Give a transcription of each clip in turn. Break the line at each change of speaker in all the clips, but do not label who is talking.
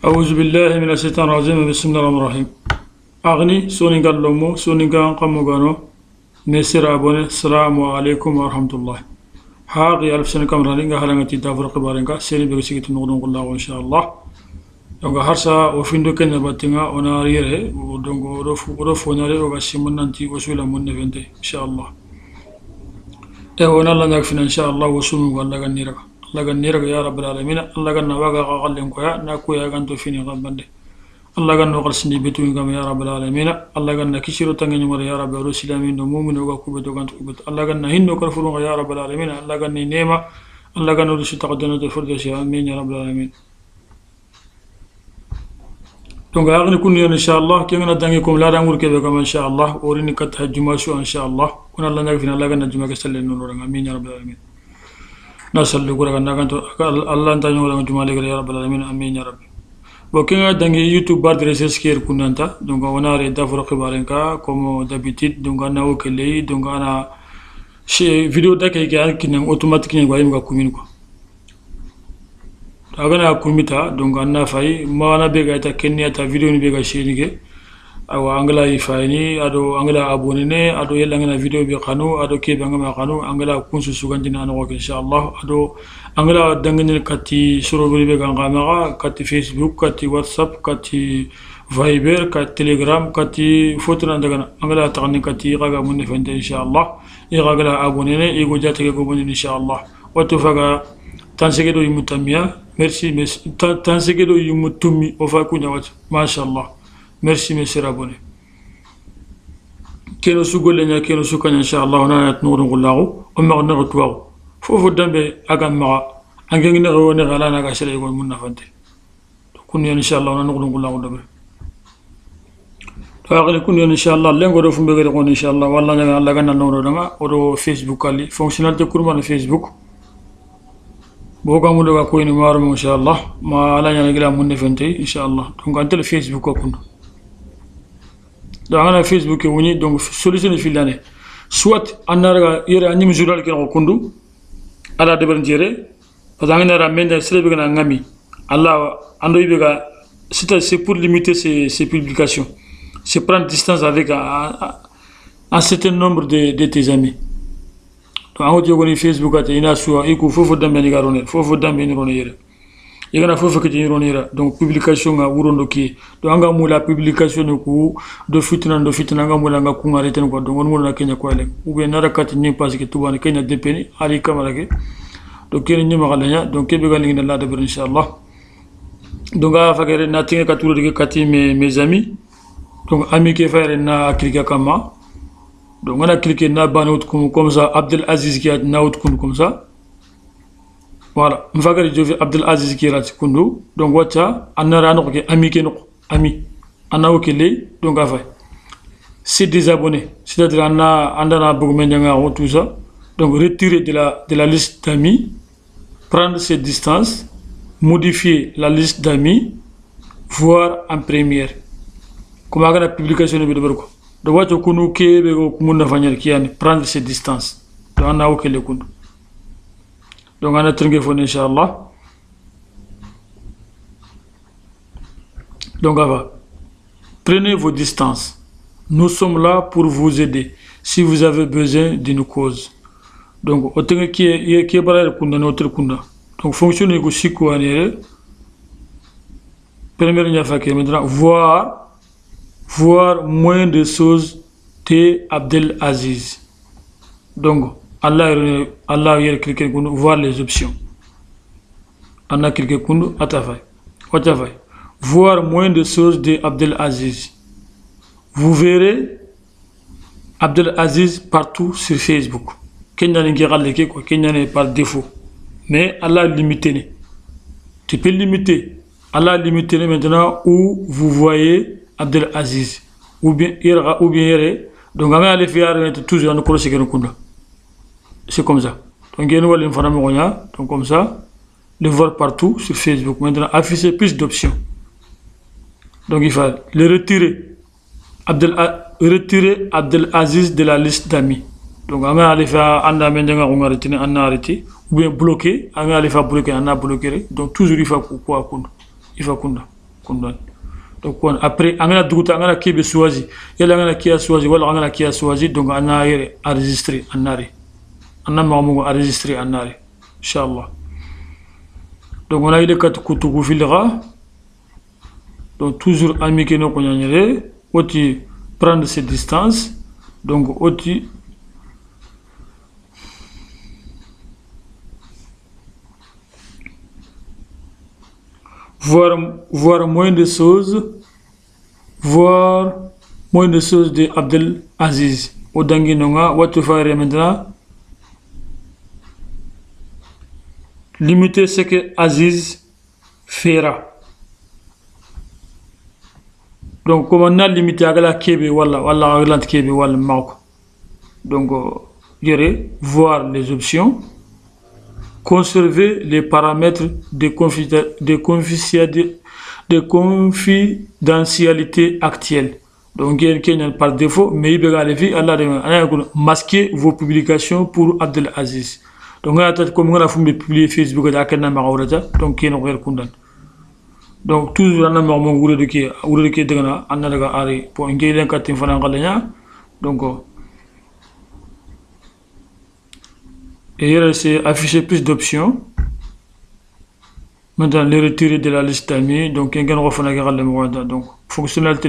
أعوذ بالله من الشيطان الرجيم بسم الله الرحمن الرحيم أغني سونينغا لومو سونينغا قاموغانو مسير أبوني السلام عليكم ورحمة الله هاغي ألف سنة كامرة لينغا هلانغا تدافر قبارنغا سيني بيغسيكي تنغدون الله إن شاء الله دونغا هرسا وفندو كنا باتنغا وناريري ودونغو ودوفو ناري وغاسي منانتي وسولا من نفنتي إن شاء الله ونالا نكفنا إن شاء الله وسومو الله غنيرغا الله غنيرغا يا رب العالمين الله غنا واغا غالنكو يا ناكو يا غانتو فيني غباندي الله غنا غرسني بيتوين غام يا رب العالمين الله غنا كيشيرو تانغي نمر يا رب الرسلامين دو مؤمن وغا كوبتو غانتو كوبت الله غنا هينو كرفرو يا رب العالمين الله غني نيما الله غنا رسي تقدنا دو فردوس امين يا رب العالمين دونك اغني كون ان شاء الله كي غنا دانغيكم لا دانغور كيبه كما ان شاء الله وريني كتهجما شو ان شاء الله كون الله نغفنا الله غنا جما كسلن نور امين يا رب العالمين نسأل الله ناكنتو الله انت نور جمالك يا رب العالمين امين يا رب وكينا دانغي يوتيوب بار دريسس كير كونانتا دونك وانا ري دافرو خبارنكا كومو دابيتيد دونك انا وكلي دونك انا شي فيديو داكاي كان كين اوتوماتيك ني وايم غا كومين كو agana kumita donc anna fay mana bega ta kenya ta video ni bega shenige awa angala ifayni ado angala abone ne ado yella ngana video bi khanu ado ke banga ma khanu angala kunsu sugandina no inshallah ado angala dangane kati surobri bega ngama kati facebook kati whatsapp kati viber kati telegram kati photo ndagana angala tagni kati gaga mun fende inshallah igagala abone ne igo jatege go mun inshallah wato faga tansegedo yimutamia merci tansegedo yimutumi ofa kunya wat mashallah merci monsieur abonné keno sugole nya keno sukanya inshallah ona nat nuru gullahu o ma na rutwa fofu dambe aga ma angengi ne wona gala na ga shere go mun nafante kun inshallah ona nuru gullahu dambe to agale kun inshallah lengo do fumbe gade kon inshallah walla na Allah ganna nuru dama o facebook ali fonctionnalité kurma na facebook boga mudo ga ko ni maru inshallah ma ala nya gila mun nefente inshallah donc antel facebook ko kun donc ana facebook woni donc solution filane soit anara yere anyim journal ki ko kundu ala de ben jere parce que ngana menda selebe gana ngami allah ando yibega c'est pour limiter ces publications c'est prendre distance avec un certain nombre de tes amis. Ango jogo ni facebook ate ina suwa iku fofo dambe ni garone fofo dambe ni rone yere yegana fofo ke ni rone yere donc publication nga wurondo ki do anga mula publication ku do fitna nga mula nga ku ngare ten ko do won mo na kenya ko ele ube nara kat ni parce que tuban kenya depeni ali kamara ke do kene ni magalanya donc kebe galingi na la de inshallah donc a fagere na tinga katuro de kati mes amis donc ami ke faire na cliquer kama. Donc on a cliqué na banout comme ça Abdel Aziz qui a naout comme ça voilà on va regarder Abdel Aziz qui est kundu donc wacha anara no ke ami ke no ami anawo ke lay donc afay c'est désabonné c'est-à-dire andana bugum nga tout ça donc retirer de la liste d'amis prendre ses distances modifier la liste d'amis voir en première comme la publication de berko de wacho kunu kebe ko kumuna fanyar kiani prendre ses distances do ana okele kundu donc ana tringue fon inshallah donc ava prenez vos distances nous sommes là pour vous aider si vous avez besoin d'une cause donc otenga qui est balare kunda no tel kunda donc fonctionner ko siko anere première nya fakir maintenant voir moins de choses de Abdel Aziz. Donc, Allah a cliqué pour voir les options. On a cliqué pour nous, voir moins de choses de Abdel Aziz. Vous verrez Abdel Aziz partout sur Facebook. Kenya n'est par défaut. Mais Allah a limité. Tu peux limiter. Allah a limité maintenant où vous voyez Abdel Aziz ou bien yere donc on va aller faire toujours en cross c'est comme ça donc il y a une information donc comme ça le voir partout sur Facebook maintenant afficher plus d'options donc il faut le retirer Abdel Aziz de la liste d'amis donc on va aller faire anda mendenga on arrêter ou bien bloquer on va aller faire bloquer on a bloqué donc toujours il faut quoi il faut kundan donc on après angana duguta angana kebe choisi yalla angana kia choisi wala angana kia choisi donc ana yere enregistrer anari anna mamu enregistrer anari inchallah donc on a eu quatre kutuku filera donc toujours ami que nous connaissons oti prendre ses distances donc oti voir moins de choses, voir moins de choses de Abdel Aziz. Au Danginonga, what to faire maintenant? Limiter ce que Aziz fera. Donc, comme on a limité à la Kébé, voilà, à la Kébé, voilà, Mauk. Donc, voir les options. Conserver les paramètres de confidentialité actuelle. Donc, il y a par défaut, mais il y a masquer vos publications pour Abdel Aziz. Donc, comme on a publié Facebook, donc, il y a donc, toujours, on a donc, et c'est afficher plus d'options. Maintenant, les retirer de la liste d'amis. Donc, il y a donc fonctionnalité,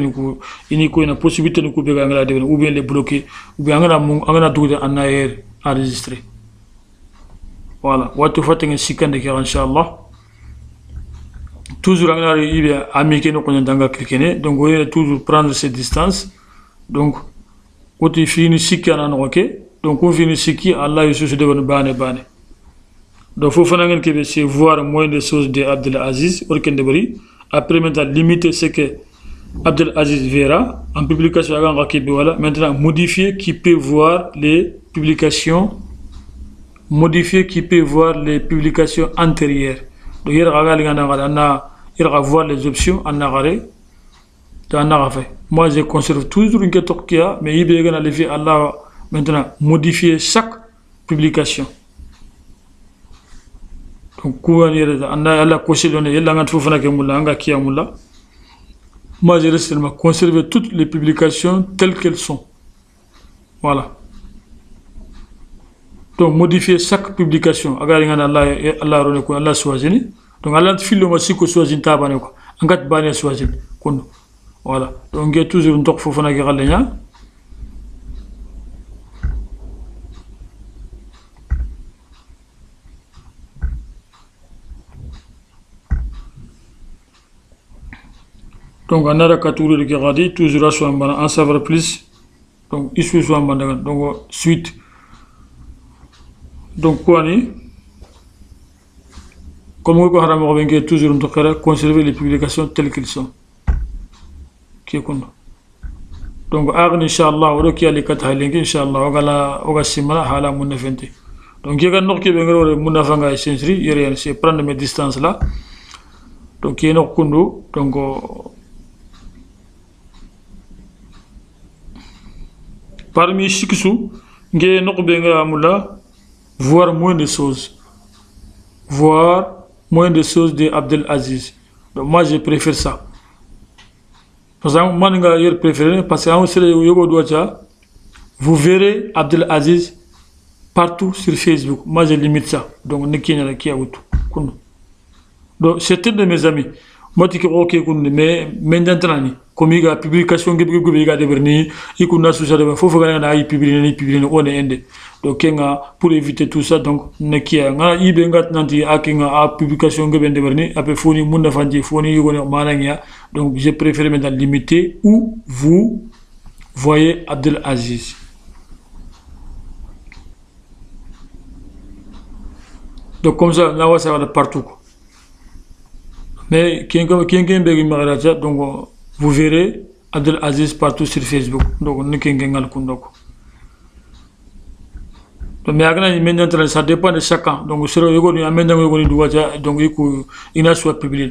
il y a une possibilité de couper ou bien les bloquer, ou bien enregistrer. Voilà. What to faire, Inch'Allah. Toujours, il y a ami qui nous connaît dans la cliquer. Donc, vous voyez toujours prendre ses distances. Donc, quand il finit, donc on finit ce qui Allah est sur de bane. Donc faut faire que c'est voir moins de choses de Abdel Aziz après maintenant limiter ce que Abdel Aziz verra en publication maintenant modifier qui peut voir les publications antérieures. Donc il va voir les options en arrêt. Moi je conserve toujours une question mais il y a les Allah maintenant, modifier chaque publication. Donc, moi, je reste seulement conserver toutes les publications telles qu'elles sont. Voilà. Donc, modifier chaque publication. Allah choisit. Donc, Allah file aussi que choisit tabane ko. Angat bane choisit. Voilà. Donc, il y a toujours une toque fofana qui râle. Donc, on a la catégorie de Garadi, toujours à soi en savoir plus. Donc, ici, soit en donc, suite. Donc, quoi, comme vous avez toujours conserver les publications telles qu'elles sont. Donc, Inch'Allah, on a les 4 links, Inch'Allah, on a simala, hala, mon effet. Donc, il y a un autre qui est mon afanga essentiel, c'est prendre mes distances là. Donc, il y a un autre donc, parmi Shiksou, il y a un autre voir moins de choses. Voir moins de choses de Abdel Aziz. Donc, moi, je préfère ça. Parce que moi, je préfère parce que vous verrez Abdel Aziz partout sur Facebook. Moi, je limite ça. Donc, donc certains de mes amis, moi, je dis mais maintenant, comme il y a publication, il y a des vernis, il y a il faut publier, on est indé. Donc, pour éviter tout ça, donc, il y a une publication, donc, je préfère maintenant limiter où vous voyez Abdel Aziz. Donc, comme ça, là, ça va partout. Mais, donc, vous verrez Abdel Aziz partout sur Facebook. Donc, mais ça dépend de chacun. Donc, il y a soit publié.